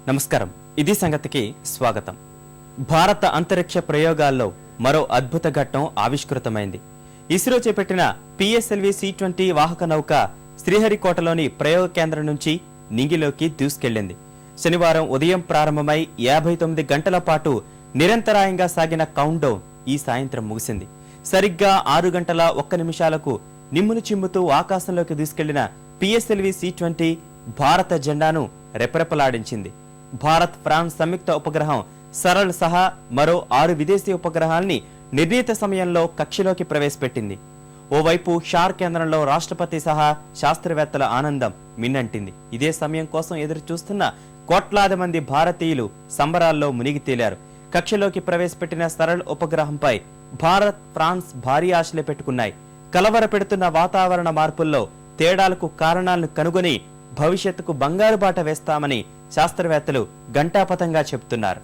నమస్కారం, ఇది సంగతికి స్వాగతం. భారత అంతరిక్ష ప్రయోగాల్లో మరో అద్భుత ఘట్టం ఆవిష్కృతమైంది. ఇస్రో చేపట్టిన పిఎస్ఎల్వి C-20 వాహక నౌక శ్రీహరికోటలోని ప్రయోగ కేంద్రం నుంచి నింగిలోకి దూసుకెళ్లింది. శనివారం ఉదయం ప్రారంభమై 59 గంటల పాటు నిరంతరాయంగా సాగిన కౌంట్డౌన్ ఈ సాయంత్రం ముగిసింది. సరిగ్గా 6 గంటల 1 నిమిషాలకు నిమ్మును చిమ్ముతూ ఆకాశంలోకి దూసుకెళ్లిన పిఎస్ఎల్వి C-20 భారత జెండాను రెపరెపలాడించింది. భారత్ ఫ్రాన్స్ సంయుక్త ఉపగ్రహం సరళ్ సహా మరో 6 విదేశీ ఉపగ్రహాల్ని నిర్ణీత సమయంలో కక్షలోకి ప్రవేశపెట్టింది. ఓవైపు షార్ కేంద్రంలో రాష్ట్రపతి సహా శాస్త్రవేత్తల ఆనందం మిన్నంటింది. ఇదే సమయం కోసం ఎదురు చూస్తున్న కోట్లాది మంది భారతీయులు సంబరాల్లో మునిగి తేలారు. కక్షలోకి ప్రవేశపెట్టిన సరళ్ ఉపగ్రహంపై భారత్ ఫ్రాన్స్ భారీ ఆశలు పెట్టుకున్నాయి. కలవరపెడుతున్న వాతావరణ మార్పుల్లో తేడాలకు కారణాలను కనుగొని భవిష్యత్తుకు బంగారు బాట వేస్తామని శాస్త్రవేత్తలు ఘంటాపథంగా చెబుతున్నారు.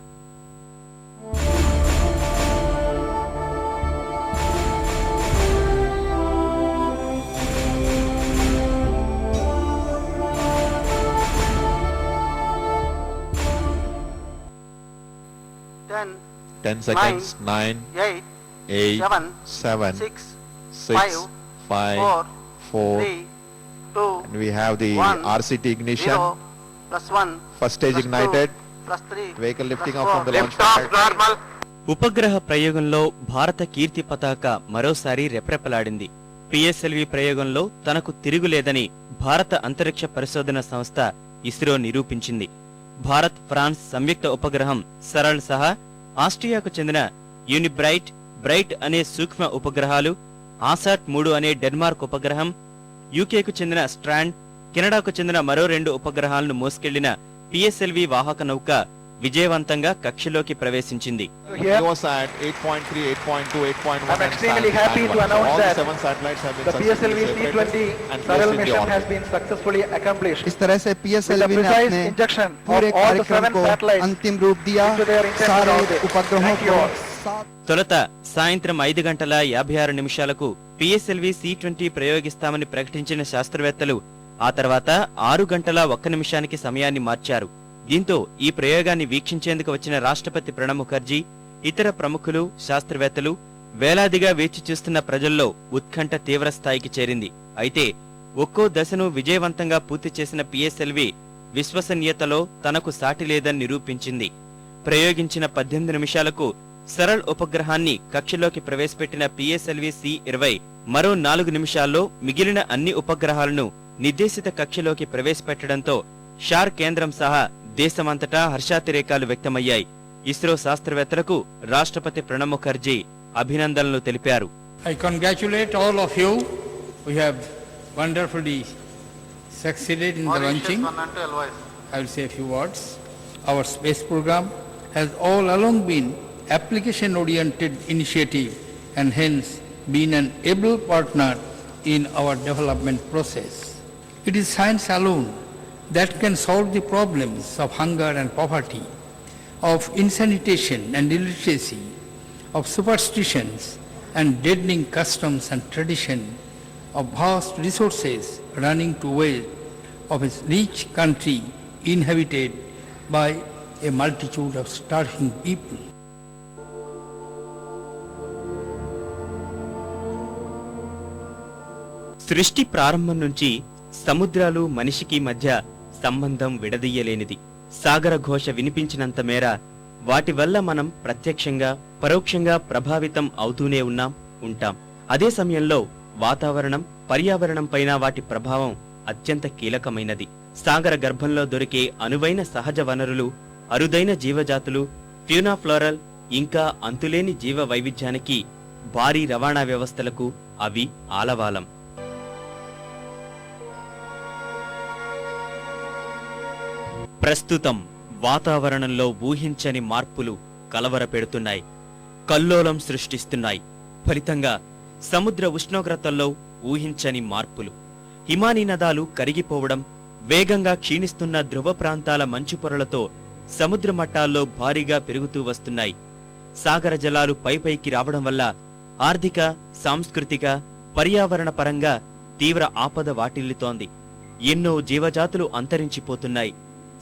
Ten seconds. 9, 8, 7, 6, 5, 4, and we have the RCT ignition. First stage ignited. Vehicle lifting off from the launch pad. ఉపగ్రహ ప్రయోగంలో భారత కీర్తి పతాక మరోసారి రెపరెపలాడింది. పిఎస్ఎల్వి ప్రయోగంలో తనకు తిరుగులేదని భారత అంతరిక్ష పరిశోధన సంస్థ ఇస్రో నిరూపించింది. భారత్ ఫ్రాన్స్ సంయుక్త ఉపగ్రహం సరళ్ సహా ఆస్ట్రియాకు చెందిన బ్రైట్ అనే సూక్ష్మ ఉపగ్రహాలు, ఆసాట్ 3 అనే డెన్మార్క్ ఉపగ్రహం, యూకేకు చెందిన స్ట్రాండ్, కెనడాకు చెందిన మరో 2 ఉపగ్రహాలను మోసుకెళ్లిన పిఎస్ఎల్వి వాహక నౌక విజయవంతంగా కక్షలోకి ప్రవేశించింది. USAT 8.3, 8.2, 8.1. I'm extremely happy to announce that all 7 satellites have been the PSLV C-20 Saral mission has been successfully accomplished. इस तरह से PSLV ने अपने पूरे कार्यक्रम को अंतिम रूप दिया. सारे उपग्रहों को తొలుత సాయంత్రం 5 గంటల 56 నిమిషాలకు పిఎస్ఎల్వి C-20 ప్రయోగిస్తామని ప్రకటించిన శాస్త్రవేత్తలు ఆ తర్వాత 6 గంటల 1 నిమిషానికి సమయాన్ని మార్చారు. దీంతో ఈ ప్రయోగాన్ని వీక్షించేందుకు వచ్చిన రాష్ట్రపతి ప్రణబ్ ముఖర్జీ, ఇతర ప్రముఖులు, శాస్త్రవేత్తలు, వేలాదిగా వేచి చూస్తున్న ప్రజల్లో ఉత్కంఠ తీవ్ర స్థాయికి చేరింది. అయితే ఒక్కో దశను విజయవంతంగా పూర్తి చేసిన పిఎస్ఎల్వి విశ్వసనీయతలో తనకు సాటి లేదని నిరూపించింది. ప్రయోగించిన 18 నిమిషాలకు సరళ్ ఉపగ్రహాన్ని కక్షలోకి ప్రవేశపెట్టిన పిఎస్ఎల్వి C-20 మరో 4 నిమిషాల్లో మిగిలిన అన్ని ఉపగ్రహాలను నిర్దేశిత కక్షలోకి ప్రవేశపెట్టడంతో షార్ కేంద్రం సహా దేశమంతటా హర్షాతిరేకాలు వ్యక్తమయ్యాయి. ఇస్రో శాస్త్రవేత్తలకు రాష్ట్రపతి ప్రణబ్ ముఖర్జీ అభినందనలు తెలిపారు. I congratulate all of you. We have wonderfully succeeded in the launching. I will say a few words. Our space program has all along been application-oriented initiative and hence been an able partner in our development process. It is science alone that can solve the problems of hunger and poverty, of insanitation and illiteracy, of superstitions and deadening customs and tradition, of vast resources running to waste of a rich country inhabited by a multitude of starving people. సృష్టి ప్రారంభం నుంచి సముద్రాలు మనిషికి మధ్య సంబంధం విడదీయలేనిది. సాగర ఘోష వినిపించినంత మేర వాటి వల్ల మనం ప్రత్యక్షంగా పరోక్షంగా ప్రభావితం అవుతూనే ఉంటాం. అదే సమయంలో వాతావరణం, పర్యావరణం పైన వాటి ప్రభావం అత్యంత కీలకమైనది. సాగర గర్భంలో దొరికే అనువైన సహజ వనరులు, అరుదైన జీవజాతులు, ఫ్యూనాఫ్లోరల్ ఇంకా అంతులేని జీవ వైవిధ్యానికి, భారీ రవాణా వ్యవస్థలకు అవి ఆలవాలం. ప్రస్తుతం వాతావరణంలో ఊహించని మార్పులు కలవరపెడుతున్నాయి, కల్లోలం సృష్టిస్తున్నాయి. ఫలితంగా సముద్ర ఉష్ణోగ్రతల్లో ఊహించని మార్పులు, హిమానీ నదాలు కరిగిపోవడం, వేగంగా క్షీణిస్తున్న ధ్రువ ప్రాంతాల మంచు పొరలతో సముద్ర మట్టాల్లో భారీగా పెరుగుతూ వస్తున్నాయి. సాగర జలాలు పైపైకి రావడం వల్ల ఆర్థిక, సాంస్కృతిక, పర్యావరణ పరంగా తీవ్ర ఆపద వాటిల్లుతోంది. ఎన్నో జీవజాతులు అంతరించిపోతున్నాయి.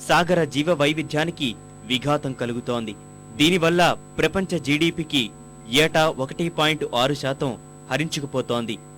సాగర జీవ వైవిధ్యానికి విఘాతం కలుగుతోంది. దీనివల్ల ప్రపంచ జీడీపీకి ఏటా 1.6% హరించుకుపోతోంది.